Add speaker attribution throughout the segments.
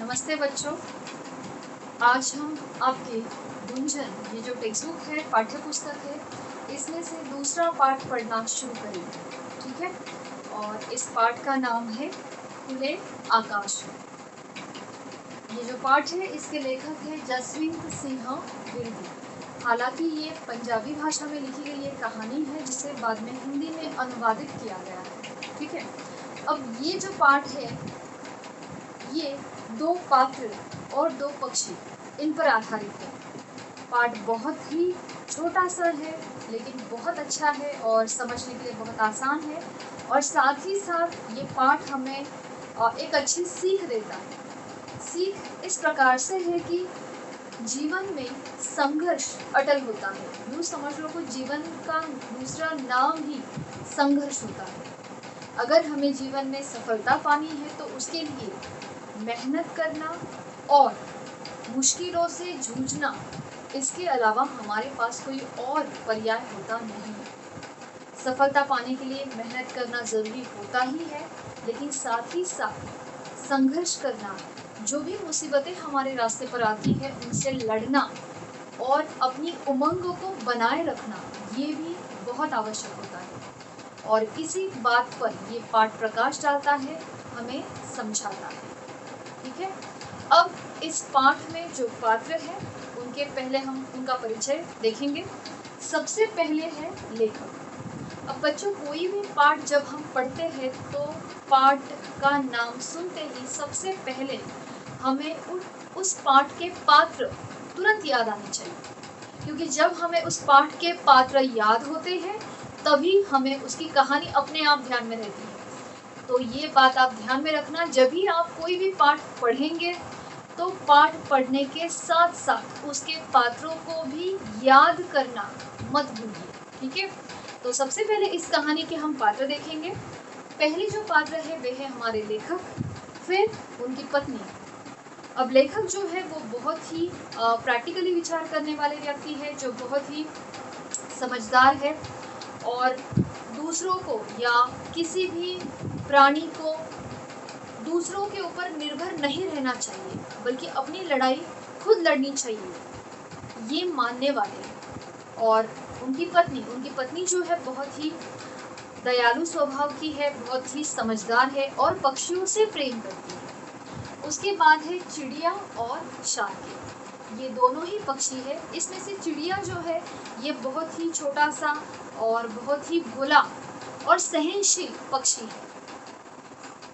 Speaker 1: नमस्ते बच्चों। आज हम आपके गुंजन ये जो टेक्स्ट बुक है, पाठ्य पुस्तक है, इसमें से दूसरा पाठ पढ़ना शुरू करेंगे। ठीक है। और इस पाठ का नाम है खुले आकाश में। ये जो पाठ है इसके लेखक है जसवंत सिंह गिरदी। हालांकि ये पंजाबी भाषा में लिखी गई एक कहानी है जिसे बाद में हिंदी में अनुवादित किया गया है। ठीक है। अब ये जो पाठ है ये दो पात्र और दो पक्षी इन पर आधारित है। पाठ बहुत ही छोटा सा है लेकिन बहुत अच्छा है और समझने के लिए बहुत आसान है, और साथ ही साथ ये पाठ हमें एक अच्छी सीख देता है। सीख इस प्रकार से है कि जीवन में संघर्ष अटल होता है। यूँ समझ लो कि जीवन का दूसरा नाम ही संघर्ष होता है। अगर हमें जीवन में सफलता पानी है तो उसके लिए मेहनत करना और मुश्किलों से जूझना, इसके अलावा हमारे पास कोई और पर्याय होता नहीं है। सफलता पाने के लिए मेहनत करना ज़रूरी होता ही है, लेकिन साथ ही साथ संघर्ष करना, जो भी मुसीबतें हमारे रास्ते पर आती है उनसे लड़ना और अपनी उमंगों को बनाए रखना, ये भी बहुत आवश्यक होता है। और इसी बात पर ये पाठ प्रकाश डालता है, हमें समझाता है। ठीक है। अब इस पाठ में जो पात्र हैं उनके पहले हम उनका परिचय देखेंगे। सबसे पहले है लेखक। अब बच्चों, कोई भी पाठ जब हम पढ़ते हैं तो पाठ का नाम सुनते ही सबसे पहले हमें उस पाठ के पात्र तुरंत याद आने चाहिए, क्योंकि जब हमें उस पाठ के पात्र याद होते हैं तभी हमें उसकी कहानी अपने आप ध्यान में रहती है। तो ये बात आप ध्यान में रखना, जब भी आप कोई भी पाठ पढ़ेंगे तो पाठ पढ़ने के साथ साथ उसके पात्रों को भी याद करना मत भूलिए। ठीक है। तो सबसे पहले इस कहानी के हम पात्र देखेंगे। पहले जो पात्र है वे है हमारे लेखक, फिर उनकी पत्नी। अब लेखक जो है वो बहुत ही प्रैक्टिकली विचार करने वाले व्यक्ति है, जो बहुत ही समझदार है और दूसरों को या किसी भी प्राणी को दूसरों के ऊपर निर्भर नहीं रहना चाहिए, बल्कि अपनी लड़ाई खुद लड़नी चाहिए, ये मानने वाले हैं। और उनकी पत्नी जो है बहुत ही दयालु स्वभाव की है, बहुत ही समझदार है और पक्षियों से प्रेम करती है। उसके बाद है चिड़िया और शार्के। ये दोनों ही पक्षी है। इसमें से चिड़िया जो है ये बहुत ही छोटा सा और बहुत ही भोला और सहनशील पक्षी है,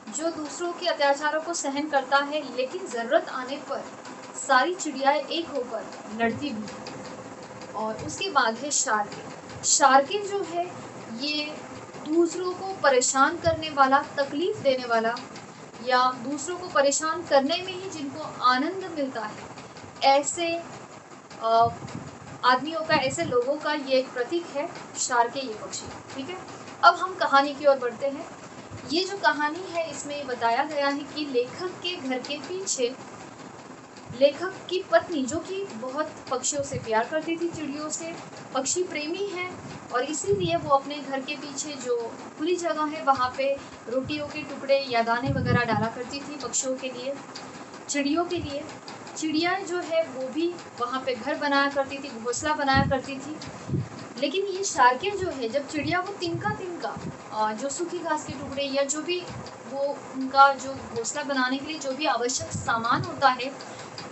Speaker 1: जो दूसरों के अत्याचारों को सहन करता है, लेकिन जरूरत आने पर सारी चिड़ियाएं एक होकर लड़ती भी हैं। और उसके बाद है शार्के। शार्के जो है ये दूसरों को परेशान करने वाला, तकलीफ देने वाला या दूसरों को परेशान करने में ही जिनको आनंद मिलता है, ऐसे आदमियों का, ऐसे लोगों का ये एक प्रतीक है शार्के, ये पक्षी। ठीक है। अब हम कहानी की ओर बढ़ते हैं। ये जो कहानी है इसमें बताया गया है कि लेखक के घर के पीछे लेखक की पत्नी, जो कि बहुत पक्षियों से प्यार करती थी, चिड़ियों से, पक्षी प्रेमी है, और इसीलिए वो अपने घर के पीछे जो खुली जगह है वहाँ पे रोटियों के टुकड़े या दाने वगैरह डाला करती थी पक्षियों के लिए, चिड़ियों के लिए। चिड़ियाएँ जो है वो भी वहाँ पे घर बनाया करती थी, घोंसला बनाया करती थी। लेकिन ये शार्के जो है, जब चिड़िया वो तिनका जो सूखी घास के टुकड़े या जो भी वो उनका जो घोंसला बनाने के लिए जो भी आवश्यक सामान होता है,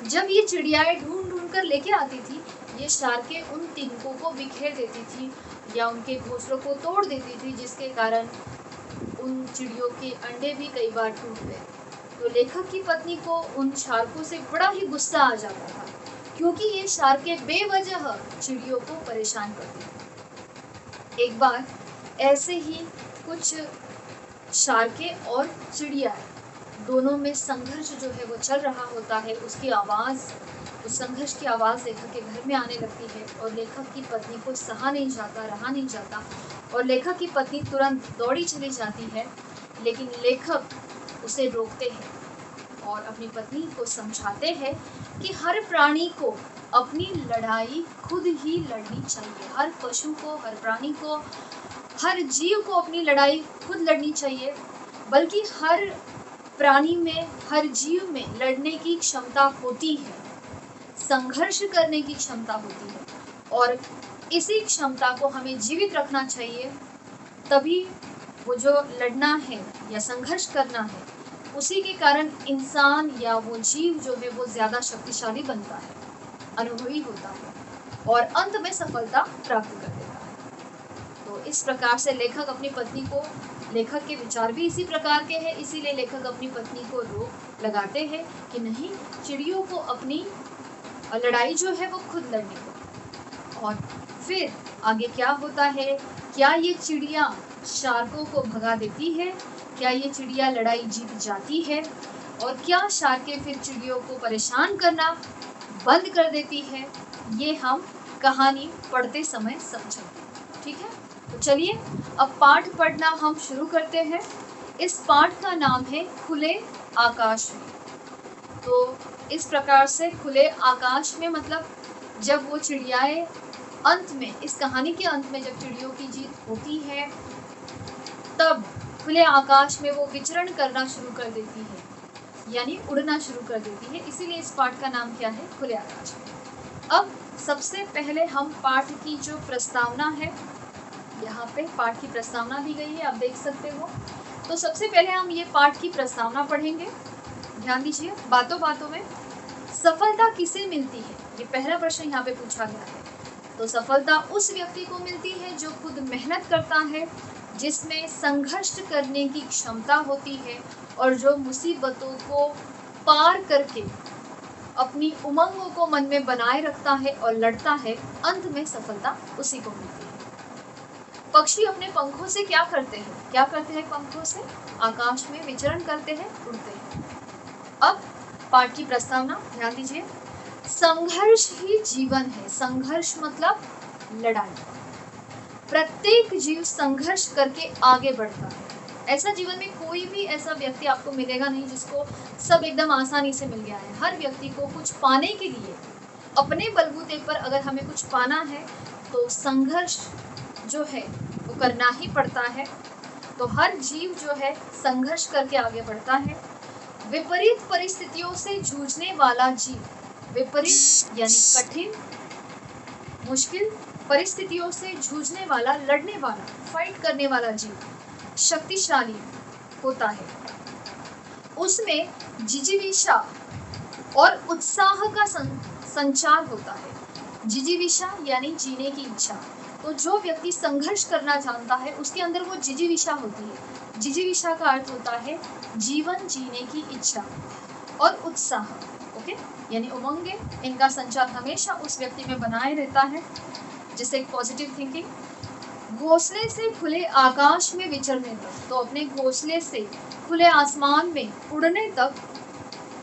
Speaker 1: जब ये चिड़ियाएं ढूंढ कर लेके आती थी, ये शार्के उन तिनकों को बिखेर देती थी या उनके घोंसलों को तोड़ देती थी, जिसके कारण उन चिड़ियों के अंडे भी कई बार टूट गए। तो लेखक की पत्नी को उन शार्कों से बड़ा ही गुस्सा आ जाता था, क्योंकि ये शार्के बेवजह चिड़ियों को परेशान करते थे। एक बार ऐसे ही कुछ शार्के और चिड़िया दोनों में संघर्ष जो है वो चल रहा होता है। उसकी आवाज़, उस संघर्ष की आवाज़ लेखक के घर में आने लगती है और लेखक की पत्नी को रहा नहीं जाता और लेखक की पत्नी तुरंत दौड़ी चली जाती है, लेकिन लेखक उसे रोकते हैं और अपनी पत्नी को समझाते हैं कि हर प्राणी को अपनी लड़ाई खुद ही लड़नी चाहिए। हर पशु को, हर प्राणी को, हर जीव को अपनी लड़ाई खुद लड़नी चाहिए, बल्कि हर प्राणी में, हर जीव में लड़ने की क्षमता होती है, संघर्ष करने की क्षमता होती है, और इसी क्षमता को हमें जीवित रखना चाहिए। तभी वो जो लड़ना है या संघर्ष करना है, उसी के कारण इंसान या वो जीव जो है वो ज़्यादा शक्तिशाली बनता है, अनुभवी होता है और अंत में सफलता प्राप्त कर देता है। तो इस प्रकार से लेखक अपनी पत्नी को, लेखक के विचार भी इसी प्रकार के हैं, इसीलिए लेखक अपनी पत्नी को रोक लगाते हैं कि नहीं, चिड़ियों को अपनी लड़ाई जो है वो खुद लड़ने दो। और फिर आगे क्या होता है, क्या ये चिड़िया शार्कों को भगा देती है, क्या ये चिड़िया लड़ाई जीत जाती है, और क्या शार्कें फिर चिड़ियों को परेशान करना बंद कर देती है, ये हम कहानी पढ़ते समय समझेंगे। ठीक है, तो चलिए अब पाठ पढ़ना हम शुरू करते हैं। इस पाठ का नाम है खुले आकाश में। तो इस प्रकार से खुले आकाश में मतलब जब वो चिड़ियाएं अंत में, इस कहानी के अंत में जब चिड़ियों की जीत होती है, तब खुले आकाश में वो विचरण करना शुरू कर देती है, यानी उड़ना शुरू कर देती है। इसीलिए इस पाठ का नाम क्या है, खुले आकाश में। अब सबसे पहले हम पाठ की जो प्रस्तावना है, यहाँ पे पाठ की प्रस्तावना दी गई है, आप देख सकते हो। तो सबसे पहले हम ये पाठ की प्रस्तावना पढ़ेंगे। ध्यान दीजिए, बातों बातों में सफलता किसे मिलती है, ये पहला प्रश्न यहाँ पे पूछा गया है। तो सफलता उस व्यक्ति को मिलती है जो खुद मेहनत करता है, जिसमें संघर्ष करने की क्षमता होती है, और जो मुसीबतों को पार करके अपनी उमंगों को मन में बनाए रखता है और लड़ता है, अंत में सफलता उसी को मिलती है। पक्षी अपने पंखों से क्या करते हैं पंखों से आकाश में विचरण करते हैं, उड़ते हैं। अब पाठ की प्रस्तावना ध्यान दीजिए। संघर्ष ही जीवन है। संघर्ष मतलब लड़ाई। प्रत्येक जीव संघर्ष करके आगे बढ़ता है। ऐसा जीवन में कोई भी ऐसा व्यक्ति आपको मिलेगा नहीं जिसको सब एकदम आसानी से मिल गया है। हर व्यक्ति को कुछ पाने के लिए, अपने बलबूते पर अगर हमें कुछ पाना है तो संघर्ष जो है वो करना ही पड़ता है। तो हर जीव जो है संघर्ष करके आगे बढ़ता है। विपरीत परिस्थितियों से जूझने वाला जीव, विपरीत यानी कठिन, मुश्किल परिस्थितियों से जूझने वाला, लड़ने वाला, फाइट करने वाला जीव शक्तिशाली होता है। उसमें जिजीविषा और उत्साह का संचार होता है। जिजीविषा यानी जीने की इच्छा। तो जो व्यक्ति संघर्ष करना जानता है उसके अंदर वो जिजीविषा होती है। जिजीविषा का अर्थ होता है जीवन जीने की इच्छा, और उत्साह, ओके, यानी उमंगे, इनका संचार हमेशा उस व्यक्ति में बनाए रहता है, जिसे पॉजिटिव थिंकिंग। घोंसले से खुले आकाश में विचरने तक, तो अपने घोंसले से खुले आसमान में उड़ने तक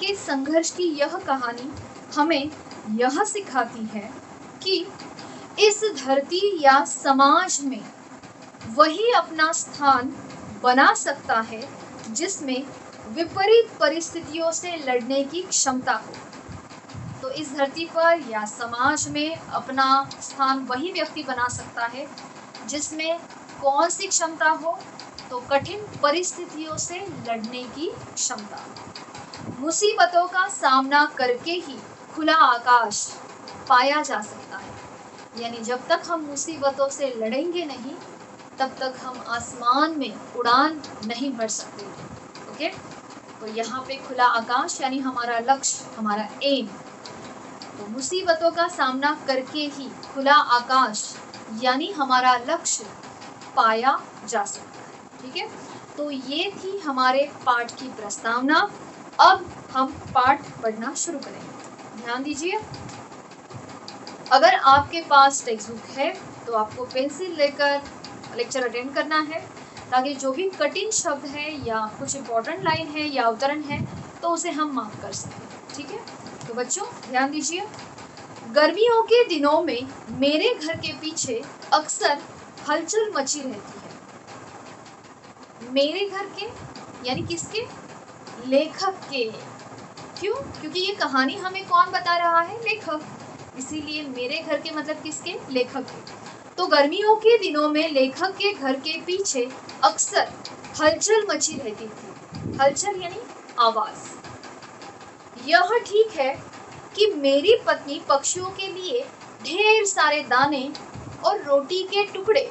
Speaker 1: के संघर्ष की यह कहानी हमें यह सिखाती है कि इस धरती या समाज में वही अपना स्थान बना सकता है जिसमें विपरीत परिस्थितियों से लड़ने की क्षमता हो। तो इस धरती पर या समाज में अपना स्थान वही व्यक्ति बना सकता है जिसमें कौन सी क्षमता हो, तो कठिन परिस्थितियों से लड़ने की क्षमता। मुसीबतों का सामना करके ही खुला आकाश पाया जा सकता है। यानी जब तक हम मुसीबतों से लड़ेंगे नहीं, तब तक हम आसमान में उड़ान नहीं भर सकते। ओके, तो यहाँ पे खुला आकाश यानी हमारा लक्ष्य, हमारा एम। तो मुसीबतों का सामना करके ही खुला आकाश यानी हमारा लक्ष्य पाया जा सकता है। ठीक है, तो ये थी हमारे पाठ की प्रस्तावना। अब हम पाठ पढ़ना शुरू करेंगे। ध्यान दीजिए, अगर आपके पास टेक्स्ट बुक है तो आपको पेंसिल लेकर लेक्चर अटेंड करना है, ताकि जो भी कठिन शब्द है या कुछ इंपॉर्टेंट लाइन है या अवतरण है तो उसे हम मार्क कर सकें। ठीक है, तो बच्चों ध्यान दीजिए। गर्मियों के दिनों में मेरे घर के पीछे अक्सर हलचल मची रहती है। मेरे घर के यानी किसके? लेखक के। क्यों? क्योंकि ये कहानी हमें कौन बता रहा है? लेखक। इसीलिए मेरे घर के मतलब किसके? लेखक के। तो गर्मियों के दिनों में लेखक के घर के पीछे अक्सर हलचल मची रहती थी। हलचल यानी आवाज। यह ठीक है कि मेरी पत्नी पक्षियों के लिए ढेर सारे दाने और रोटी के टुकड़े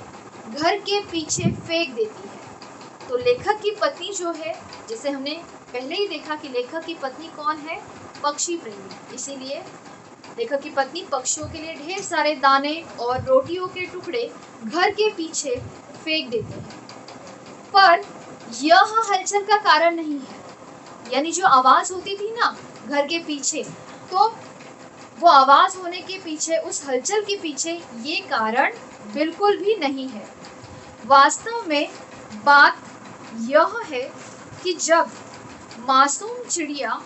Speaker 1: घर के पीछे फेंक देती है। तो लेखक की पत्नी जो है, जैसे हमने पहले ही देखा कि लेखक की पत्नी कौन है, पक्षी प्रेमी, इसीलिए लेखक की पत्नी पक्षियों के लिए ढेर सारे दाने और रोटियों के टुकड़े घर के पीछे फेंक देती है। पर यह हलचल का कारण नहीं है, यानी जो आवाज होती थी ना घर के पीछे, तो वो आवाज होने के पीछे, उस हलचल के पीछे ये कारण बिल्कुल भी नहीं है। वास्तव में बात यह है कि जब मासूम चिड़िया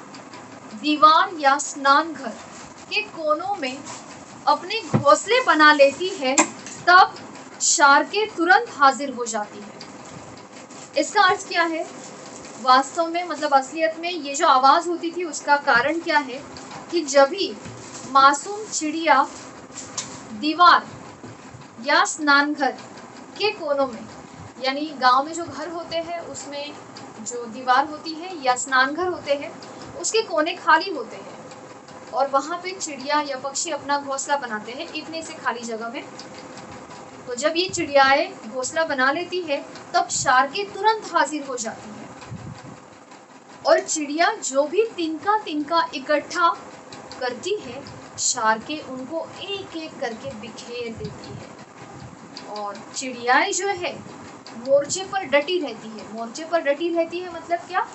Speaker 1: दीवार या स्नान घर के कोनों में अपने घोंसले बना लेती है, तब शार्कें तुरंत हाजिर हो जाती है। इसका अर्थ क्या है? वास्तव में मतलब असलियत में ये जो आवाज होती थी उसका कारण क्या है कि जब भी मासूम चिड़िया दीवार या स्नान घर के कोनों में, यानी गांव में जो घर होते हैं उसमें जो दीवार होती है या स्नान घर होते हैं, उसके कोने खाली होते हैं और वहां पे चिड़िया या पक्षी अपना घोंसला बनाते हैं इतने से खाली जगह में। तो जब ये चिड़ियाएं घोंसला बना लेती है, तब शार्कें तुरंत हाजिर हो जाती है और चिड़िया जो भी तिनका तिनका इकट्ठा करती है, शार्कें उनको एक एक करके बिखेर देती है। और चिड़ियाएं जो है मोर्चे पर डटी रहती है। मोर्चे पर डटी रहती है मतलब क्या?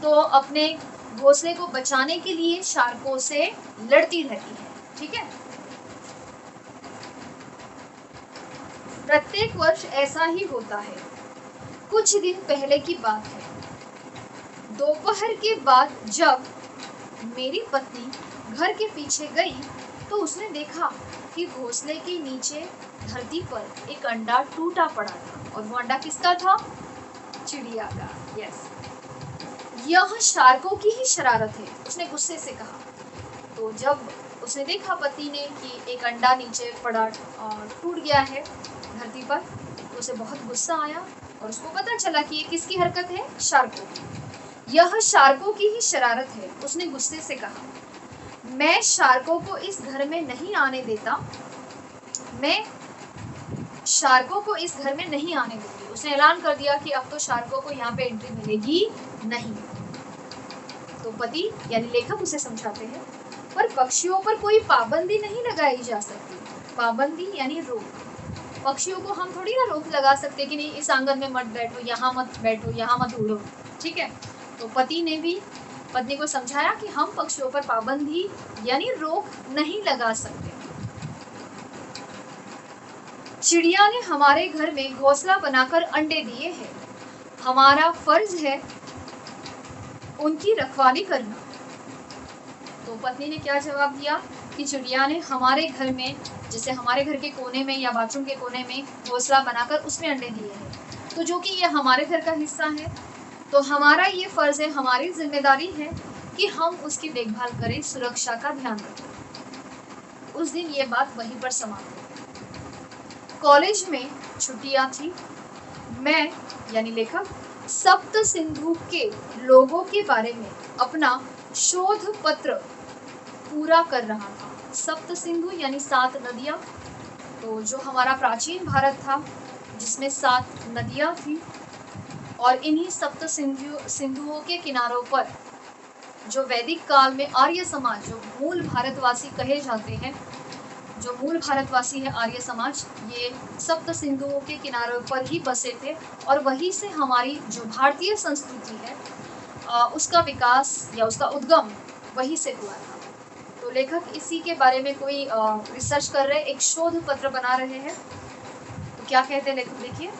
Speaker 1: तो अपने घोंसले को बचाने के लिए शार्कों से लड़ती रहती है। ठीक है, प्रत्येक वर्ष ऐसा ही होता है। कुछ दिन पहले की बात है, दोपहर के बाद जब मेरी पत्नी घर के पीछे गई तो उसने देखा कि घोंसले के नीचे धरती पर एक अंडा टूटा पड़ा था और वो अंडा किसका था? चिड़िया का। यस, यह शार्कों की ही शरारत है, उसने गुस्से से कहा। तो जब उसने देखा पति ने कि एक अंडा नीचे पड़ा और टूट गया है धरती पर, तो उसे बहुत गुस्सा आया और उसको पता चला कि ये किसकी हरकत है? शार्कों की। यह शार्कों की ही शरारत है, उसने गुस्से से कहा। मैं शार्कों को इस घर में नहीं आने देता, मैं शार्कों को इस घर में नहीं आने दूंगी। उसने ऐलान कर दिया कि अब तो शार्कों को यहाँ पे एंट्री मिलेगी नहीं। तो पति यानी लेखक उसे समझाते हैं, पर पक्षियों पर कोई पाबंदी नहीं लगाई जा सकती। पाबंदी यानी रोक। पक्षियों को हम थोड़ी ना रोक लगा सकते कि नहीं इस आंगन में मत बैठो, यहाँ मत बैठो, यहाँ मत उड़ो। ठीक है, तो पति ने भी पत्नी को समझाया कि हम पक्षियों पर पाबंदी यानी रोक नहीं लगा सकते। चिड़िया ने हमारे घर में घोंसला बनाकर अंडे दिए हैं, हमारा फर्ज है उनकी रखवाली करना। तो पत्नी ने क्या जवाब दिया कि चिड़िया ने हमारे घर में, जैसे हमारे घर के कोने में या बाथरूम के कोने में घोंसला बनाकर उसमें अंडे दिए हैं, तो जो कि ये हमारे घर का हिस्सा है, तो हमारा ये फर्ज है, हमारी जिम्मेदारी है कि हम उसकी देखभाल करें, सुरक्षा का ध्यान रखें। उस दिन ये बात वहीं पर समाप्त हुई। कॉलेज में छुट्टियां थी। मैं यानी लेखक सप्त सिंधु के लोगों के बारे में अपना शोध पत्र पूरा कर रहा था। सप्त सिंधु यानी 7 नदियां। तो जो हमारा प्राचीन भारत था जिसमें 7 नदियां थी, और इन्हीं सप्त सिंधुओं के किनारों पर जो वैदिक काल में आर्य समाज, जो मूल भारतवासी कहे जाते हैं, जो मूल भारतवासी है आर्य समाज, ये सप्त सिंधुओं के किनारों पर ही बसे थे और वहीं से हमारी जो भारतीय संस्कृति है उसका विकास या उसका उद्गम वहीं से हुआ था। तो लेखक इसी के बारे में कोई रिसर्च कर रहे, एक शोध पत्र बना रहे हैं। तो क्या कहते हैं लेखक, देखिए,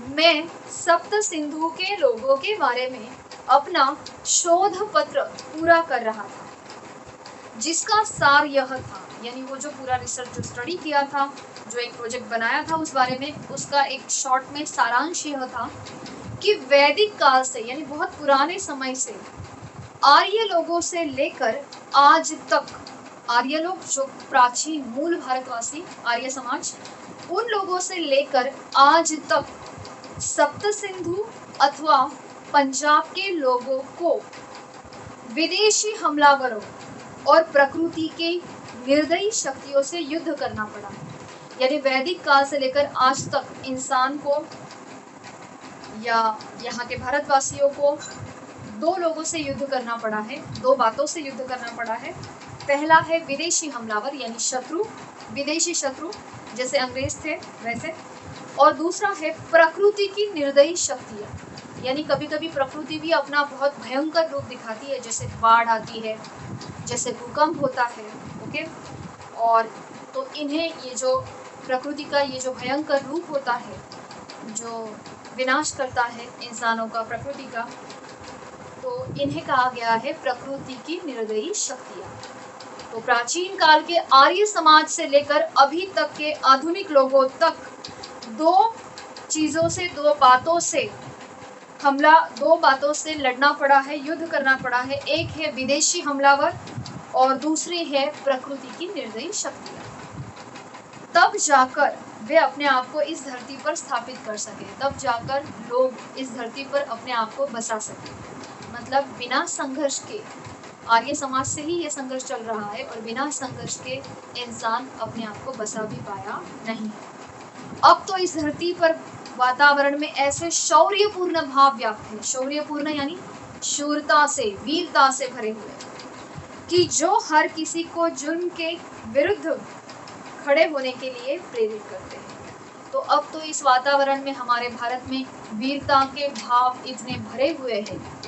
Speaker 1: मैं सप्त सिंधु के लोगों के बारे में अपना शोध पत्र पूरा कर रहा था, जिसका सार यह था, यानी वो जो पूरा रिसर्च जो स्टडी किया था, जो एक प्रोजेक्ट बनाया था उस बारे में, उसका एक शॉर्ट में सारांश यह था कि वैदिक काल से यानी बहुत पुराने समय से आर्य लोगों से लेकर आज तक, आर्य लोग जो प्राचीन मूल भारतवासी आर्य समाज, उन लोगों से लेकर आज तक सप्त सिंधु अथवा पंजाब के लोगों को विदेशी हमलावरों और प्रकृति के निर्दयी शक्तियों से युद्ध करना पड़ा। यानी वैदिक काल से लेकर आज तक इंसान को या यहाँ के भारतवासियों को दो लोगों से युद्ध करना पड़ा है, दो बातों से युद्ध करना पड़ा है। पहला है विदेशी हमलावर यानी शत्रु, विदेशी शत्रु जैसे अंग्रेज थे वैसे, और दूसरा है प्रकृति की निर्दयी शक्तियाँ, यानी कभी कभी प्रकृति भी अपना बहुत भयंकर रूप दिखाती है, जैसे बाढ़ आती है, जैसे भूकंप होता है। ओके, और तो इन्हें ये जो प्रकृति का ये जो भयंकर रूप होता है जो विनाश करता है इंसानों का, प्रकृति का, तो इन्हें कहा गया है प्रकृति की निर्दयी शक्तियाँ। तो प्राचीन काल के आर्य समाज से लेकर अभी तक के आधुनिक लोगों तक दो चीज़ों से, दो बातों से लड़ना पड़ा है, युद्ध करना पड़ा है। एक है विदेशी हमलावर और दूसरी है प्रकृति की निर्दयी शक्तियाँ। तब जाकर वे अपने आप को इस धरती पर स्थापित कर सके, तब जाकर लोग इस धरती पर अपने आप को बसा सके। मतलब बिना संघर्ष के, आर्य समाज से ही ये संघर्ष चल रहा है और बिना संघर्ष के इंसान अपने आप को बसा भी पाया नहीं। अब तो इस धरती पर वातावरण में ऐसे शौर्यपूर्ण भाव व्याप्त है, शौर्यपूर्ण यानी शूरता से, वीरता से भरे हुए, कि जो हर किसी को जुर्म के विरुद्ध खड़े होने के लिए प्रेरित करते हैं। तो अब तो इस वातावरण में हमारे भारत में वीरता के भाव इतने भरे हुए हैं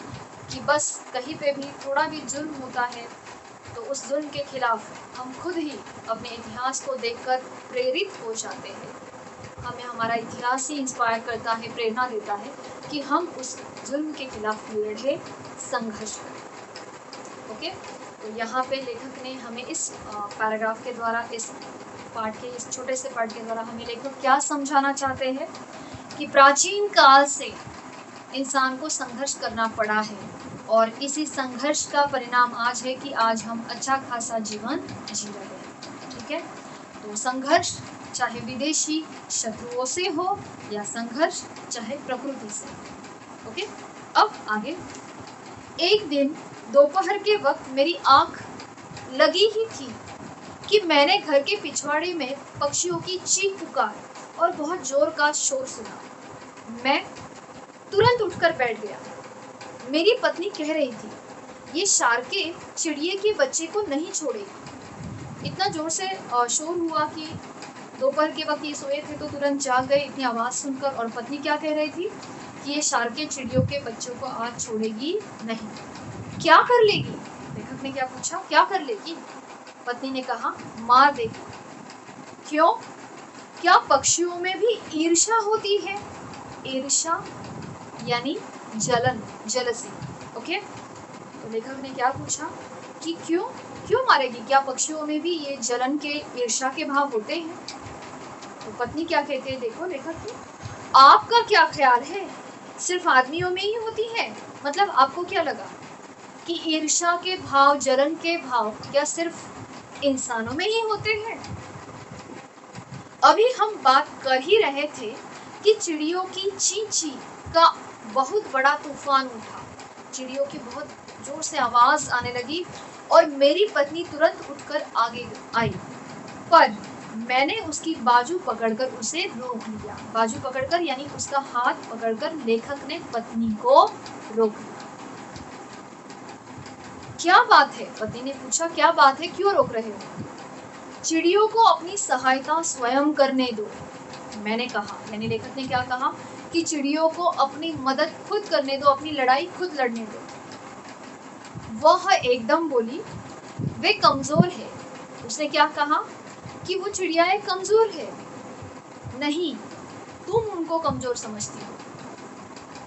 Speaker 1: कि बस कहीं पे भी थोड़ा भी जुर्म होता है तो उस जुर्म के खिलाफ हम खुद ही अपने इतिहास को देखकर प्रेरित हो जाते हैं। हमें हमारा इतिहास ही इंस्पायर करता है, प्रेरणा देता है कि हम उस जुर्म के खिलाफ लड़े, संघर्ष करें। ओके, तो यहाँ पे लेखक ने हमें इस पैराग्राफ के द्वारा, इस पाठ के, इस छोटे से पाठ के द्वारा हमें लेखक क्या समझाना चाहते हैं कि प्राचीन काल से इंसान को संघर्ष करना पड़ा है और इसी संघर्ष का परिणाम आज है कि आज हम अच्छा खासा जीवन जी रहे हैं। ठीक है, तो संघर्ष चाहे विदेशी शत्रुओं से हो या संघर्ष चाहे प्रकृति से। ओके, अब आगे। एक दिन दोपहर के वक्त मेरी आंख लगी ही थी कि मैंने घर के पिछवाड़े में पक्षियों की चीख पुकार और बहुत जोर का शोर सुना। मैं तुरंत उठकर बैठ गया। मेरी पत्नी कह रही थी, ये शार्के चिड़िए के बच्चे को नहीं छोड़ेगी। इतना जोर से शोर हुआ कि दोपहर के वक्त ये सोए थे तो तुरंत जाग गए इतनी आवाज़ सुनकर। और पत्नी क्या कह रही थी कि ये शार्के चिड़ियों के बच्चों को आज छोड़ेगी नहीं। क्या कर लेगी? लेखक ने क्या पूछा, क्या कर लेगी? पत्नी ने कहा, मार देगी। क्यों? क्या पक्षियों में भी ईर्ष्या होती है? ईर्ष्या यानी जलन, जेलसी। ओके, तो लेखक ने क्या पूछा कि क्यों मारेगी? क्या पक्षियों में भी ये जलन के, ईर्ष्या के भाव होते हैं? तो पत्नी क्या कहते हैं, देखो लेखक की, आपका क्या ख्याल है, सिर्फ आदमियों में ही होती है? मतलब आपको क्या लगा कि ईर्ष्या के भाव, जलन के भाव क्या सिर्फ इंसानों में ही होते हैं? अभी हम बात कर ही रहे थे कि चिड़ियों की चींची का बहुत बड़ा तूफान उठा। चिड़ियों की बहुत जोर से आवाज आने लगी और मेरी पत्नी तुरंत उठकर आगे आई, पर मैंने उसकी बाजू पकड़कर उसे रोक लिया। बाजू पकड़कर यानी उसका हाथ पकड़कर लेखक ने पत्नी को रोक लिया। क्या बात है? पति ने पूछा, क्या बात है, क्यों रोक रहे हो? चिड़ियों को अपनी सहायता स्वयं करने दो, मैंने कहा। यानी लेखक ने क्या कहा कि चिड़ियों को अपनी मदद खुद करने दो, अपनी लड़ाई खुद लड़ने दो। वह एकदम बोली, वे कमजोर है। उसने क्या कहा कि वो चिड़ियाएं कमजोर है? नहीं, तुम उनको कमजोर समझती हो।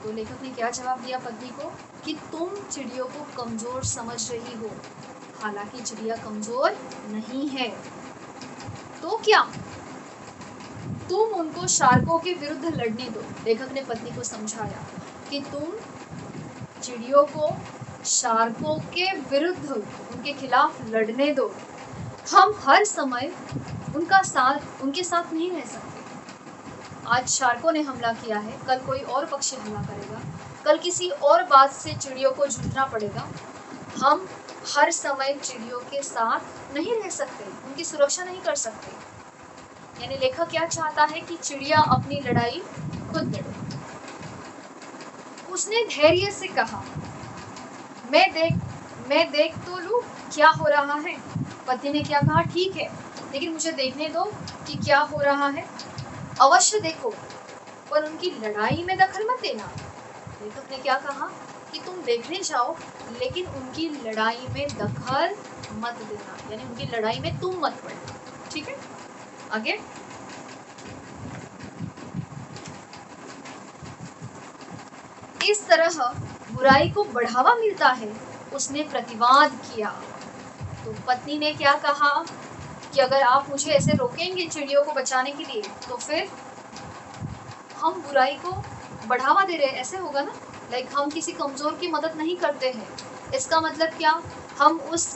Speaker 1: तो लेखक ने क्या जवाब दिया पत्नी को कि तुम चिड़ियों को कमजोर समझ रही हो, हालांकि चिड़िया कमजोर नहीं है। तो क्या? तुम उनको शार्कों के विरुद्ध लड़ने दो। लेखक ने पत्नी को समझाया कि तुम चिड़ियों को शार्कों के विरुद्ध, उनके खिलाफ लड़ने दो। हम हर समय उनके साथ नहीं रह सकते। आज शार्कों ने हमला किया है, कल कोई और पक्षी हमला करेगा, कल किसी और बात से चिड़ियों को जूझना पड़ेगा। हम हर समय चिड़ियों के साथ नहीं रह सकते, उनकी सुरक्षा नहीं कर सकते। यानी लेखक क्या चाहता है कि चिड़िया अपनी लड़ाई खुद लड़े। उसने धैर्य से कहा, मैं देख तो लूं क्या हो रहा है। पति ने क्या कहा, ठीक है, लेकिन मुझे देखने दो कि क्या हो रहा है। अवश्य देखो, पर उनकी लड़ाई में दखल मत देना। लेखक ने क्या कहा कि तुम देखने जाओ, लेकिन उनकी लड़ाई में दखल मत देना, यानी उनकी लड़ाई में तुम मत पड़ना। ठीक है, आगे। इस तरह बुराई को बढ़ावा मिलता है, उसने प्रतिवाद किया। तो पत्नी ने क्या कहा कि अगर आप मुझे ऐसे रोकेंगे चिड़ियों को बचाने के लिए, तो फिर हम बुराई को बढ़ावा दे रहे हैं, ऐसे होगा ना। लाइक हम किसी कमजोर की मदद नहीं करते हैं। इसका मतलब क्या, हम उस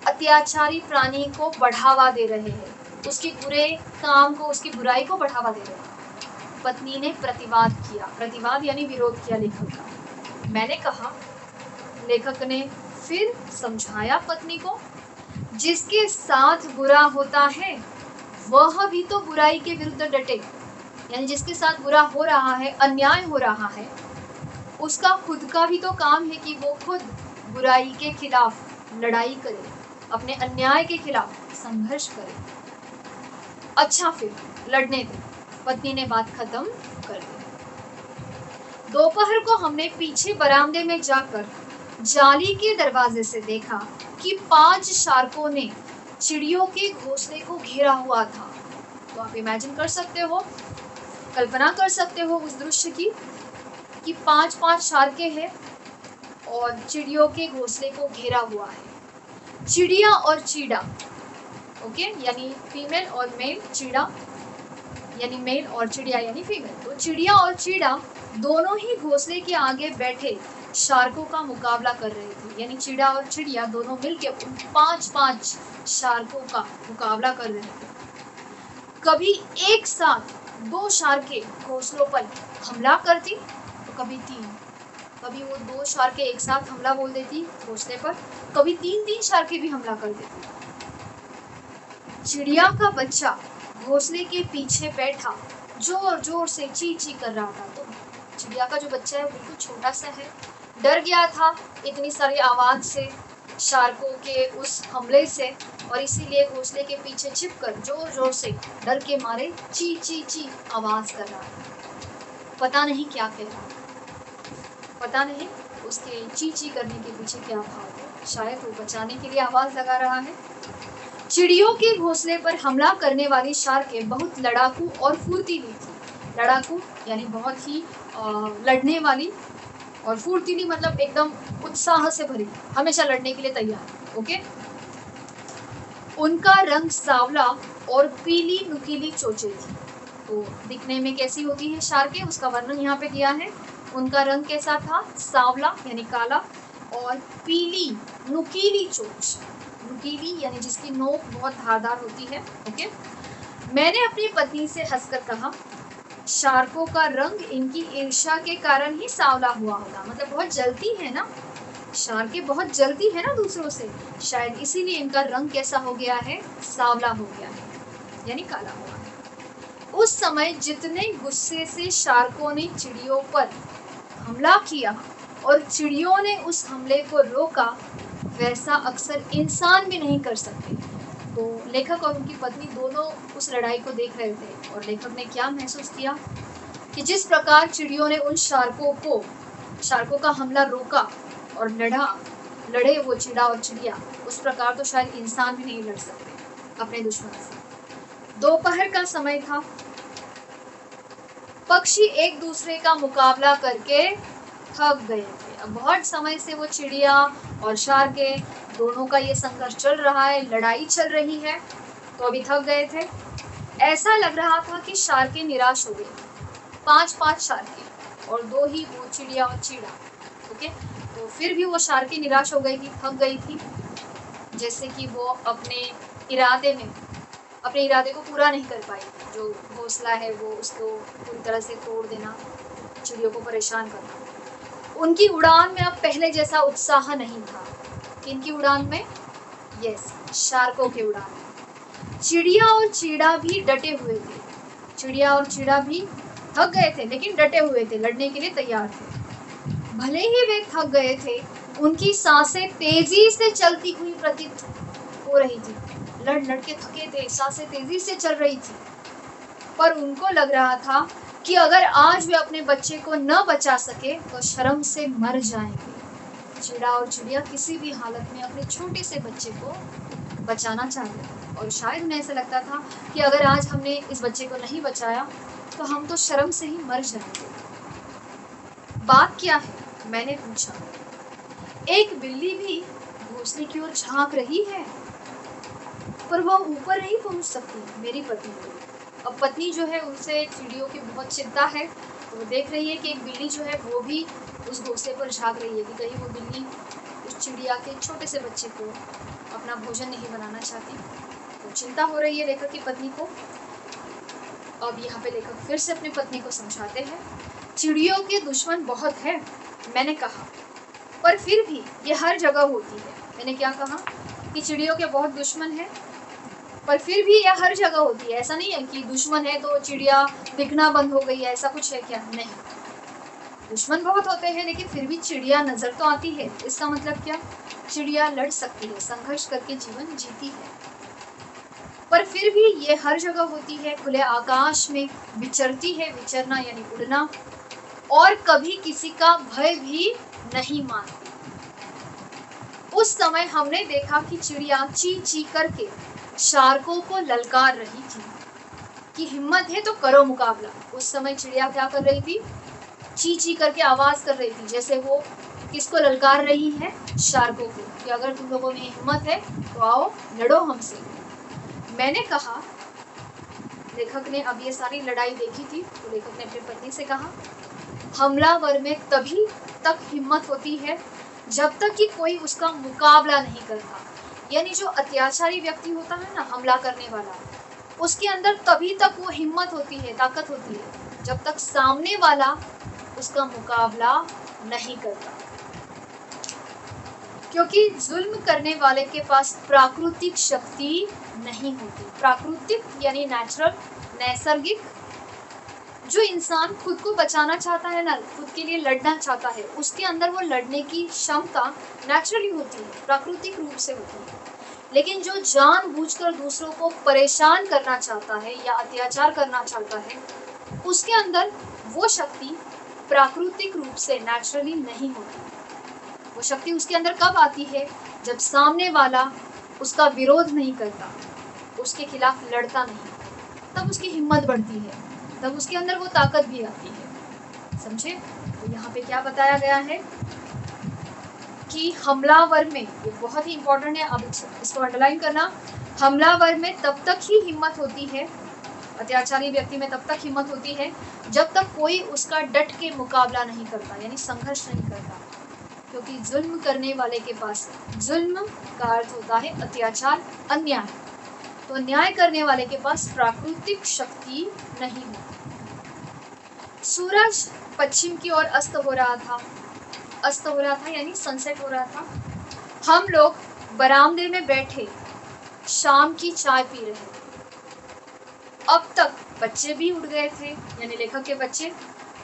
Speaker 1: अत्याचारी प्राणी को बढ़ावा दे रहे हैं, उसके बुरे काम को, उसकी बुराई को बढ़ावा दे रहे हैं। पत्नी ने प्रतिवाद किया, प्रतिवाद यानी विरोध किया लेखक का। मैंने कहा, लेखक ने फिर समझाया पत्नी को, जिसके साथ बुरा होता है वह भी तो बुराई के विरुद्ध डटे। यानी जिसके साथ बुरा हो रहा है, अन्याय हो रहा है, उसका खुद का भी तो काम है कि वो खुद बुराई के खिलाफ लड़ाई करे, अपने अन्याय के खिलाफ संघर्ष करे। अच्छा, फिर लड़ने दे, पत्नी ने बात खत्म कर दी। दोपहर को हमने पीछे बरामदे में जाकर जाली के दरवाजे से देखा कि 5 शार्कों ने चिड़ियों के घोंसले को घेरा हुआ था। तो आप इमेजिन कर सकते हो, कल्पना कर सकते हो उस दृश्य की कि 5-5 शार्कें हैं और चिड़ियों के घोंसले को घेरा हुआ है। चिड़िया और चीड़ा, ओके, यानी फीमेल और मेल, चीड़ा यानी मेल और चिड़िया यानी फीमेल। तो चिड़िया और चीड़ा दोनों ही घोंसले के आगे बैठे शार्कों का मुकाबला कर रहे थे। यानी चिड़ा और चिड़िया दोनों मिलकर 5-5 शार्कों का मुकाबला कर रहे थे। कभी एक साथ 2 शार्कें घोंसलों पर हमला करती, तो कभी 3। कभी वो 2 शार्कें एक साथ हमला बोल देती घोंसले पर, कभी 3-3 शार्कें भी हमला कर देती। चिड़िया का बच्चा घोंसले के पीछे बैठा जोर जोर से ची ची कर रहा था। तो चिड़िया का जो बच्चा है बिल्कुल छोटा सा है, डर गया था इतनी सारी आवाज से, शार्कों के उस हमले से, और इसीलिए घोंसले के पीछे छिपकर जोर जोर से डर के मारे ची ची ची आवाज कर रहा था। पता नहीं क्या कह रहा, पता नहीं उसके ची ची करने के पीछे क्या भाव है। शायद वो बचाने के लिए आवाज लगा रहा है। चिड़ियों के घोंसले पर हमला करने वाली शार्कें बहुत लड़ाकू और फुर्तीली थी। लड़ाकू यानी बहुत ही लड़ने वाली, और फुर्तीली मतलब एकदम उत्साह से भरी, हमेशा लड़ने के लिए तैयार। ओके, उनका रंग सांवला और पीली नुकीली चोंचें थी। तो दिखने में कैसी होती है शार्कें, उसका वर्णन यहाँ पे दिया है। उनका रंग कैसा था, सांवला यानी काला, और पीली नुकीली चोंच, नुकीली यानी जिसकी नोक बहुत धारदार होती है। ओके, मैंने अपनी पत्नी से हंसकर कहा, शार्कों का रंग इनकी ईर्ष्या के कारण ही सांवला हुआ होगा। मतलब बहुत जलती है ना, शार्कें बहुत जलती है ना दूसरों से, शायद इसीलिए इनका रंग कैसा हो गया है, सांवला हो गया है, यानी काला हुआ है। उस समय जितने गुस्से से शार्कों ने चिड़ियों पर हमला किया और चिड़ियों ने उस हमले को रोका, वैसा अक्सर इंसान भी नहीं कर सकते। तो लेखक और उनकी पत्नी दोनों उस लड़ाई को देख रहे थे, और लेखक ने क्या महसूस किया कि जिस प्रकार चिड़ियों ने उन शार्कों का हमला रोका और लड़े वो चिड़ा और चिड़िया, उस प्रकार तो शायद इंसान भी नहीं लड़ सकते अपने दुश्मन से। दोपहर का समय था, पक्षी एक दूसरे का मुकाबला करके थक गए थे। अब बहुत समय से वो चिड़िया और शार्कें दोनों का ये संघर्ष चल रहा है, लड़ाई चल रही है, तो अभी थक गए थे। ऐसा लग रहा था कि शार्कें निराश हो गई। 5-5 शार्कें और 2 ही वो चिड़िया और चीड़ा। ओके, तो फिर भी वो शार्कें निराश हो गई थी, थक गई थी, जैसे कि वो अपने इरादे को पूरा नहीं कर पाई। जो घोंसला है वो उसको पूरी तरह से तोड़ देना, चिड़ियों को परेशान करना। उनकी उड़ान में अब पहले जैसा उत्साह नहीं था। किनकी उड़ान में? यस, शार्कों की उड़ान में। चिड़िया और चीड़ा भी डटे हुए थे। चिड़िया और चीड़ा भी थक गए थे लेकिन डटे हुए थे, लड़ने के लिए तैयार थे। भले ही वे थक गए थे, उनकी सांसें तेजी से चलती हुई प्रतीत हो रही थी। लड़ लड़ के थके थे, सांसें तेजी से चल रही थी, पर उनको लग रहा था कि अगर आज वे अपने बच्चे को न बचा सके तो शर्म से मर जाएंगे। चिड़ा और चिड़िया किसी भी हालत में अपने छोटे से बच्चे को बचाना चाहते थे और शायद उन्हें ऐसा लगता था कि अगर आज हमने इस बच्चे को नहीं बचाया तो हम तो शर्म से ही मर जाएंगे। बात क्या है? मैंने पूछा। एक बिल्ली भी घोंसले की ओर झांक रही है, पर वह ऊपर नहीं पहुंच सकती, मेरी पत्नी बोली। अब पत्नी जो है उनसे चिड़ियों की बहुत चिंता है, तो वो देख रही है कि एक बिल्ली जो है वो भी उस घोंसले पर झांक रही है कि कहीं वो बिल्ली उस चिड़िया के छोटे से बच्चे को अपना भोजन नहीं बनाना चाहती। तो चिंता हो रही है लेखक की पत्नी को। अब यहाँ पे लेखक फिर से अपनी पत्नी को समझाते हैं। चिड़ियों के दुश्मन बहुत हैं, मैंने कहा, पर फिर भी ये हर जगह होती है। मैंने क्या कहा? कि चिड़ियों के बहुत दुश्मन हैं, पर फिर भी यह हर जगह होती है। ऐसा नहीं है कि दुश्मन है तो चिड़िया दिखना बंद हो गई है, ऐसा कुछ है क्या? नहीं, दुश्मन बहुत होते हैं लेकिन फिर भी चिड़िया नजर तो आती है। इसका मतलब क्या? चिड़िया लड़ सकती है, संघर्ष करके जीवन जीती है, पर फिर भी ये हर जगह होती है। खुले आकाश में विचरती है, विचरना यानी उड़ना, और कभी किसी का भय भी नहीं मानती। उस समय हमने देखा कि चिड़िया ची ची करके शार्कों को ललकार रही थी कि हिम्मत है तो करो मुकाबला। उस समय चिड़िया क्या कर रही थी? ची ची करके आवाज कर रही थी, जैसे वो किसको ललकार रही है? शार्कों को, कि अगर तुम लोगों में हिम्मत है तो आओ लड़ो हमसे। मैंने कहा, लेखक ने अब ये सारी लड़ाई देखी थी तो लेखक ने अपनी पत्नी से कहा, हमलावर में तभी तक हिम्मत होती है जब तक कि कोई उसका मुकाबला नहीं करता। यानी जो अत्याचारी व्यक्ति होता है ना, हमला करने वाला, उसके अंदर तभी तक वो हिम्मत होती है, ताकत होती है, जब तक सामने वाला उसका मुकाबला नहीं करता। क्योंकि जुल्म करने वाले के पास प्राकृतिक शक्ति नहीं होती। प्राकृतिक यानी नेचुरल, नैसर्गिक। जो इंसान खुद को बचाना चाहता है ना, खुद के लिए लड़ना चाहता है, उसके अंदर वो लड़ने की क्षमता नेचुरली होती है, प्राकृतिक रूप से होती है। लेकिन जो जानबूझकर दूसरों को परेशान करना चाहता है या अत्याचार करना चाहता है, उसके अंदर वो शक्ति प्राकृतिक रूप से नेचुरली नहीं होती। वो शक्ति उसके अंदर कब आती है? जब सामने वाला उसका विरोध नहीं करता, उसके खिलाफ लड़ता नहीं, तब उसकी हिम्मत बढ़ती है, तब उसके अंदर वो ताकत भी आती है। समझे? तो यहाँ पे क्या बताया गया है कि हमलावर में, ये बहुत ही इंपॉर्टेंट है, अब इसको अंडरलाइन करना, हमलावर में तब तक ही हिम्मत होती है, अत्याचारी व्यक्ति में तब तक हिम्मत होती है जब तक कोई उसका डट के मुकाबला नहीं करता, यानी संघर्ष नहीं करता। क्योंकि जुल्म करने वाले के पास, जुल्म का अर्थ होता है अत्याचार, अन्याय, तो न्याय करने वाले के पास प्राकृतिक शक्ति नहीं होती। सूरज पश्चिम की ओर अस्त हो रहा था यानी सनसेट हो रहा था। हम लोग बरामदे में बैठे शाम की चाय पी रहे थे। अब तक बच्चे भी उठ गए थे, यानी लेखक के बच्चे,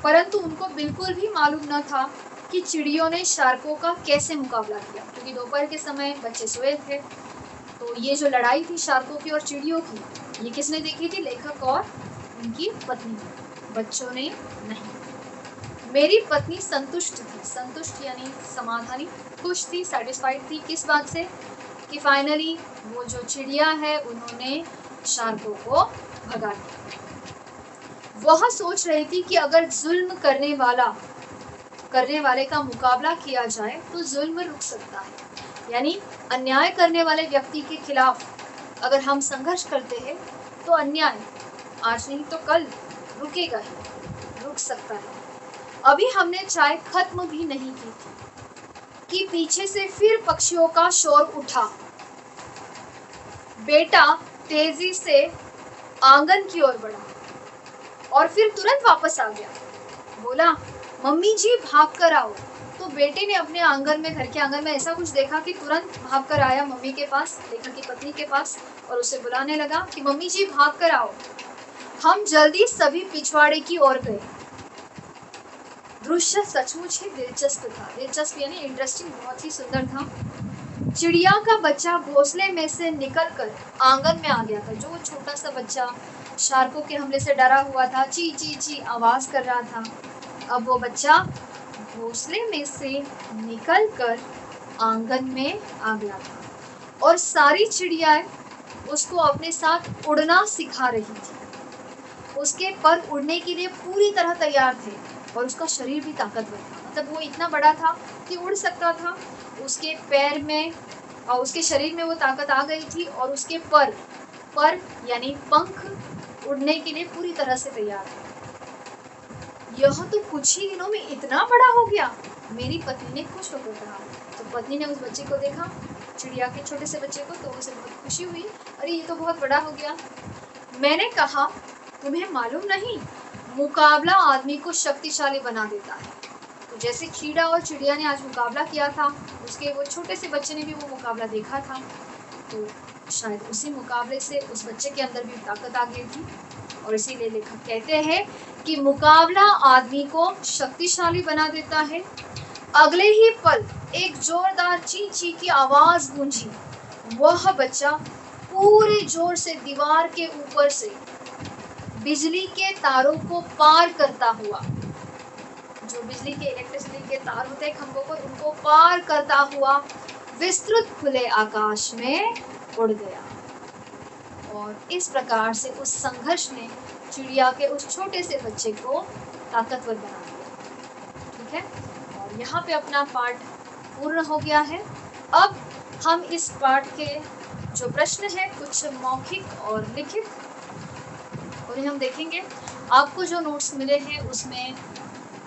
Speaker 1: परंतु उनको बिल्कुल भी मालूम न था कि चिड़ियों ने शार्कों का कैसे मुकाबला किया, क्योंकि दोपहर के समय बच्चे सोए थे। तो ये जो लड़ाई थी शार्कों की और चिड़ियों की, ये किसने देखी थी? लेखक और उनकी पत्नी, बच्चों ने नहीं। मेरी पत्नी संतुष्ट थी, संतुष्ट यानी समाधानी, खुश थी, सेटिस्फाइड थी। किस बात से? कि फाइनली वो जो चिड़िया है उन्होंने शार्कों को भगा दिया। वह सोच रही थी कि अगर जुल्म करने वाले का मुकाबला किया जाए तो जुल्म रुक सकता है, यानी अन्याय करने वाले व्यक्ति के खिलाफ अगर हम संघर्ष करते हैं तो अन्याय आज नहीं तो कल रुकेगा ही, रुक सकता है। अभी हमने चाय खत्म भी नहीं की थी कि पीछे से फिर पक्षियों का शोर उठा। बेटा तेजी से आंगन की ओर बढ़ा और फिर तुरंत वापस आ गया। बोला, मम्मी जी भाग कर आओ। बेटे ने अपने आंगन में, घर के आंगन में ऐसा कुछ देखा कि तुरंत भाग कर आया मम्मी के पास, लेखक की पत्नी के पास, और उसे बुलाने लगा कि मम्मी जी भाग कर आओ। हम जल्दी सभी पिछवाड़े की ओर गए। दृश्य सचमुच ही दिलचस्प था, दिलचस्प यानी इंटरेस्टिंग, बहुत ही सुंदर था। चिड़िया का बच्चा घोंसले में से निकलकर आंगन में आ गया था। जो छोटा सा बच्चा शार्कों के हमले से डरा हुआ था, ची ची ची आवाज कर रहा था, अब वो बच्चा घोंसले में से निकलकर आंगन में आ गया था और सारी चिड़ियाएं उसको अपने साथ उड़ना सिखा रही थी। उसके पर उड़ने के लिए पूरी तरह तैयार थे और उसका शरीर भी ताकतवर था, मतलब वो इतना बड़ा था कि उड़ सकता था। उसके पैर में और उसके शरीर में वो ताकत आ गई थी और उसके पर यानी पंख उड़ने के लिए पूरी तरह से तैयार थे। यह तो कुछ ही दिनों में इतना बड़ा हो गया, मेरी पत्नी ने खुश होकर कहा। तो पत्नी ने उस बच्चे को देखा, चिड़िया के छोटे से बच्चे को, तो उसे बहुत खुशी हुई, अरे ये तो बहुत बड़ा हो गया। मैंने कहा तुम्हें मालूम नहीं, मुकाबला आदमी को शक्तिशाली बना देता है। तो जैसे कीड़ा और चिड़िया ने आज मुकाबला किया था, उसके वो छोटे से बच्चे ने भी वो मुकाबला देखा था, तो शायद उसी मुकाबले से उस बच्चे के अंदर भी ताकत आ गई थी। और इसीलिए लेखक कहते हैं कि मुकाबला आदमी को शक्तिशाली बना देता है। अगले ही पल एक जोरदार ची ची की आवाज गूंजी। वह बच्चा पूरे जोर से दीवार के ऊपर से बिजली के तारों को पार करता हुआ, जो बिजली के इलेक्ट्रिसिटी के तार होते हैं खंभों पर, उनको पार करता हुआ विस्तृत खुले आकाश में उड़ गया। और इस प्रकार से उस संघर्ष ने चिड़िया के उस छोटे से बच्चे को ताकतवर बना दिया। ठीक है, और यहाँ पे अपना पाठ पूर्ण हो गया है। अब हम इस पाठ के जो प्रश्न है, कुछ मौखिक और लिखित, और हम देखेंगे। आपको जो नोट्स मिले हैं उसमें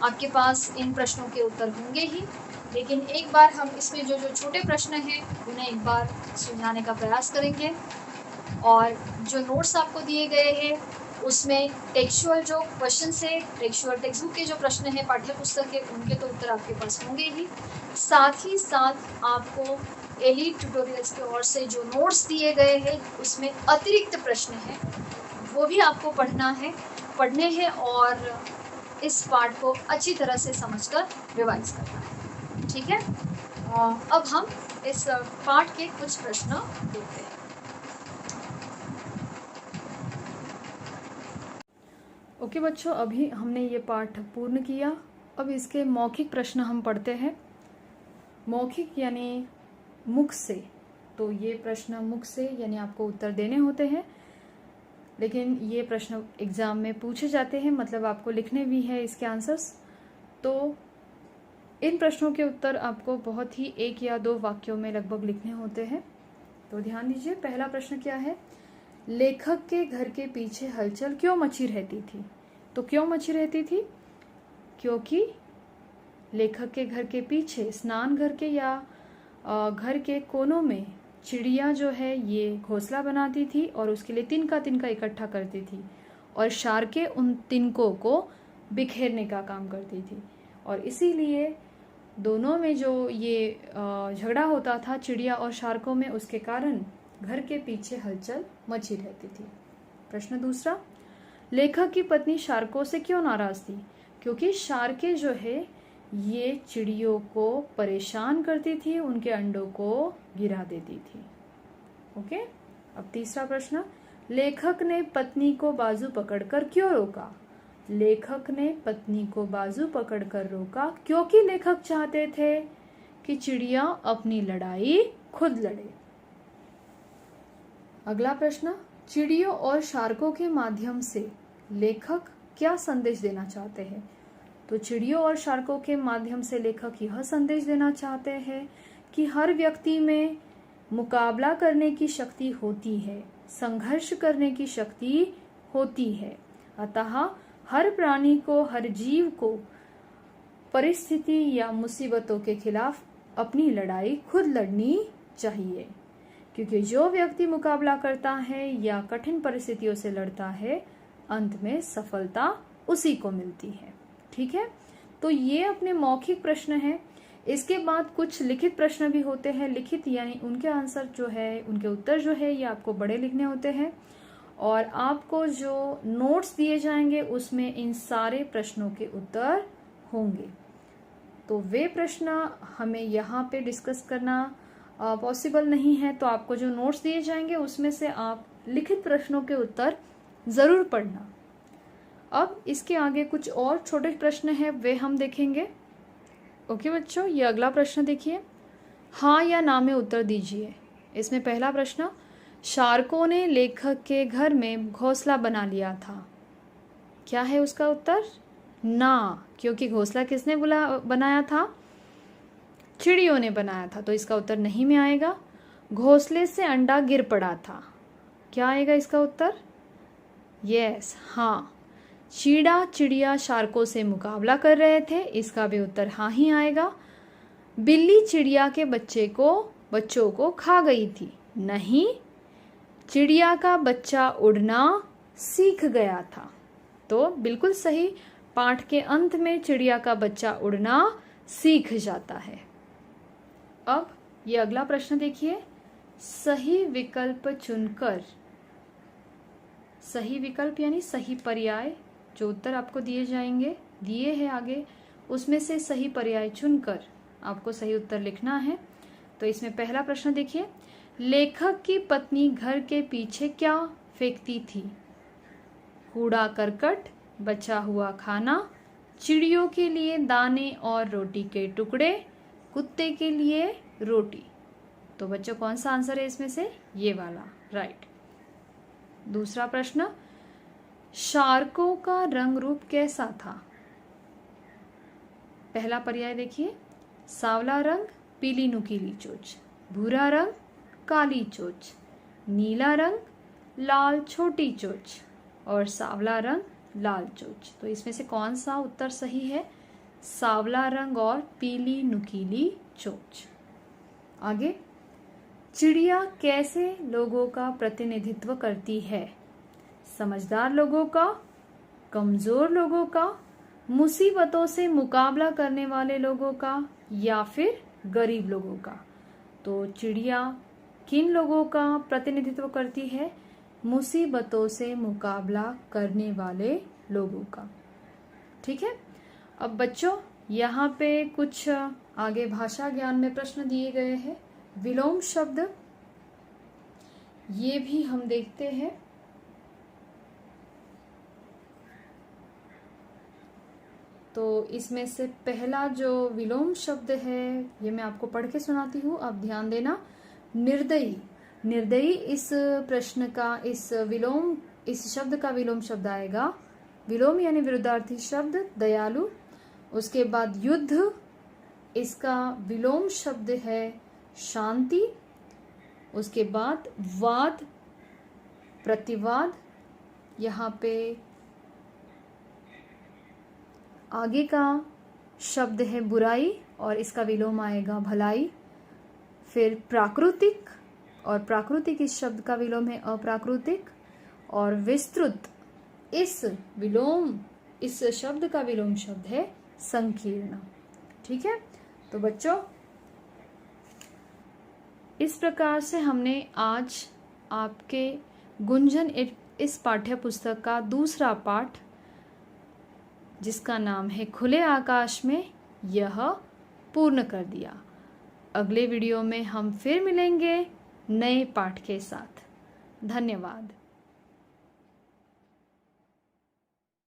Speaker 1: आपके पास इन प्रश्नों के उत्तर होंगे ही, लेकिन एक बार हम इसमें जो जो छोटे प्रश्न हैं उन्हें एक बार सुलझाने का प्रयास करेंगे। और जो नोट्स आपको दिए गए हैं उसमें टेक्सचुअल जो क्वेश्चन है, टेक्सचुअल टेक्स्ट बुक के जो प्रश्न है, पाठ्य पुस्तक के, उनके तो उत्तर आपके पास होंगे ही। साथ ही साथ आपको एलीट ट्यूटोरियल्स की ओर से जो नोट्स दिए गए हैं उसमें अतिरिक्त प्रश्न हैं, वो भी आपको पढ़ने हैं और इस पाठ को अच्छी तरह से समझकर रिवाइज करना है। ठीक है, अब हम इस पाठ के कुछ प्रश्न देखते हैं।
Speaker 2: ओके बच्चों, अभी हमने ये पाठ पूर्ण किया। अब इसके मौखिक प्रश्न हम पढ़ते हैं। मौखिक यानी मुख से, तो ये प्रश्न मुख से यानी आपको उत्तर देने होते हैं, लेकिन ये प्रश्न एग्जाम में पूछे जाते हैं, मतलब आपको लिखने भी है इसके आंसर्स। तो इन प्रश्नों के उत्तर आपको बहुत ही 1 या 2 वाक्यों में लगभग लिखने होते हैं। तो ध्यान दीजिए, पहला प्रश्न क्या है, लेखक के घर के पीछे हलचल क्यों मची रहती थी? तो क्यों मची रहती थी? क्योंकि लेखक के घर के पीछे स्नान घर के या घर के कोनों में चिड़िया जो है ये घोंसला बनाती थी और उसके लिए तिनका तिनका इकट्ठा करती थी, और शार्कें उन तिनकों को बिखेरने का काम करती थी, और इसीलिए दोनों में जो ये झगड़ा होता था चिड़िया और शार्कों में, उसके कारण घर के पीछे हलचल मची रहती थी। प्रश्न दूसरा, लेखक की पत्नी शार्कों से क्यों नाराज थी? क्योंकि शार्कें जो है ये चिड़ियों को परेशान करती थी, उनके अंडों को गिरा देती थी। ओके, अब तीसरा प्रश्न, लेखक ने पत्नी को बाजू पकड़कर क्यों रोका? लेखक ने पत्नी को बाजू पकड़कर रोका क्योंकि लेखक चाहते थे कि चिड़िया अपनी लड़ाई खुद लड़े। अगला प्रश्न, चिड़ियों और शार्कों के माध्यम से लेखक क्या संदेश देना चाहते हैं? तो चिड़ियों और शार्कों के माध्यम से लेखक यह संदेश देना चाहते हैं कि हर व्यक्ति में मुकाबला करने की शक्ति होती है, संघर्ष करने की शक्ति होती है, अतः हर प्राणी को, हर जीव को परिस्थिति या मुसीबतों के खिलाफ अपनी लड़ाई खुद लड़नी चाहिए, क्योंकि जो व्यक्ति मुकाबला करता है या कठिन परिस्थितियों से लड़ता है, अंत में सफलता उसी को मिलती है। ठीक है, तो ये अपने मौखिक प्रश्न हैं। इसके बाद कुछ लिखित प्रश्न भी होते हैं। लिखित यानी उनके आंसर जो है, उनके उत्तर जो है ये आपको बड़े लिखने होते हैं और आपको जो नोट्स दिए जाएंगे उसमें इन सारे प्रश्नों के उत्तर होंगे। तो वे प्रश्न हमें यहाँ पे डिस्कस करना पॉसिबल नहीं है, तो आपको जो नोट्स दिए जाएंगे उसमें से आप लिखित प्रश्नों के उत्तर ज़रूर पढ़ना। अब इसके आगे कुछ और छोटे प्रश्न हैं, वे हम देखेंगे। ओके बच्चों, ये अगला प्रश्न देखिए, हाँ या ना में उत्तर दीजिए। इसमें पहला प्रश्न, शार्कों ने लेखक के घर में घोंसला बना लिया था। क्या है उसका उत्तर? ना, क्योंकि घोंसला किसने बनाया था? चिड़ियों ने बनाया था, तो इसका उत्तर नहीं में आएगा। घोंसले से अंडा गिर पड़ा था। क्या आएगा इसका उत्तर? यस, हाँ, चीड़ा चिड़िया शार्कों से मुकाबला कर रहे थे, इसका भी उत्तर हाँ ही आएगा। बिल्ली चिड़िया के बच्चों को खा गई थी। नहीं, चिड़िया का बच्चा उड़ना सीख गया था। तो बिल्कुल सही, पाठ के अंत में चिड़िया का बच्चा उड़ना सीख जाता है। अब ये अगला प्रश्न देखिए, सही विकल्प चुनकर, सही विकल्प यानी सही पर्याय, जो उत्तर आपको दिए जाएंगे दिए हैं आगे, उसमें से सही पर्याय चुनकर आपको सही उत्तर लिखना है। तो इसमें पहला प्रश्न देखिए, लेखक की पत्नी घर के पीछे क्या फेंकती थी? कूड़ा करकट, बचा हुआ खाना, चिड़ियों के लिए दाने और रोटी के टुकड़े, कुत्ते के लिए रोटी। तो बच्चों कौन सा आंसर है इसमें से? ये वाला, राइट। दूसरा प्रश्न, शार्कों का रंग रूप कैसा था? पहला पर्याय देखिए, सांवला रंग, पीली नुकीली चोंच, भूरा रंग, काली चोंच, नीला रंग, लाल छोटी चोंच और सांवला रंग, लाल चोंच। तो इसमें से कौन सा उत्तर सही है? सांवला रंग और पीली नुकीली चोंच। आगे, चिड़िया कैसे लोगों का प्रतिनिधित्व करती है? समझदार लोगों का, कमजोर लोगों का, मुसीबतों से मुकाबला करने वाले लोगों का या फिर गरीब लोगों का? तो चिड़िया किन लोगों का प्रतिनिधित्व करती है? मुसीबतों से मुकाबला करने वाले लोगों का। ठीक है। अब बच्चों यहाँ पे कुछ आगे भाषा ज्ञान में प्रश्न दिए गए हैं। विलोम शब्द, ये भी हम देखते हैं। तो इसमें से पहला जो विलोम शब्द है ये मैं आपको पढ़ के सुनाती हूँ, आप ध्यान देना। निर्दयी, निर्दयी इस प्रश्न का, इस शब्द का विलोम शब्द आएगा। विलोम यानी विरुद्धार्थी शब्द दयालु। उसके बाद युद्ध, इसका विलोम शब्द है शांति। उसके बाद वाद, प्रतिवाद। यहाँ पे आगे का शब्द है बुराई और इसका विलोम आएगा भलाई। फिर प्राकृतिक, और प्राकृतिक इस शब्द का विलोम है अप्राकृतिक। और विस्तृत, इस शब्द का विलोम शब्द है संकीर्ण। ठीक है। तो बच्चों इस प्रकार से हमने आज आपके गुंजन इस पाठ्य पुस्तक का दूसरा पाठ, जिसका नाम है खुले आकाश में, यह पूर्ण कर दिया। अगले वीडियो में हम फिर मिलेंगे नए पाठ के साथ। धन्यवाद।